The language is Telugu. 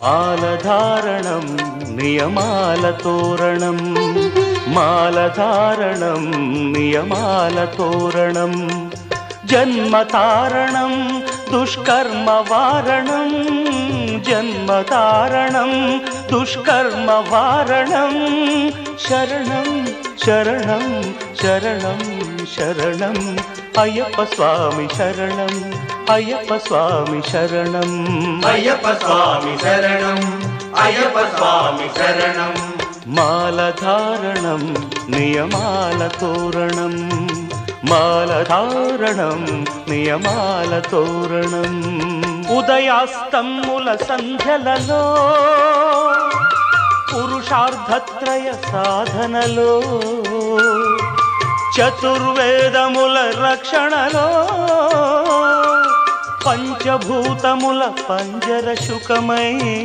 మాలధారణం నియమాల తోరణం, మాలధారణం నియమాల తోరణం, జన్మతారణం దుష్కర్మ వారణం, జన్మతారణం దుష్కర్మ వారణం, శరణం శరణం శరణం శరణం అయ్యప్ప స్వామి శరణం, అయ్యప్ప స్వామి శరణం, అయ్యప్ప స్వామి శరణం, అయ్యప్ప స్వామి శరణం. మాలధారణం నియమాల తోరణం, మాలధారణం నియమాల తోరణం, ఉదయాస్తముల సంధ్యలలో పురుషార్థత్రయ సాధనలో, చతుర్వేదముల రక్షణలో, పంచభూతముల పంజర శుకమై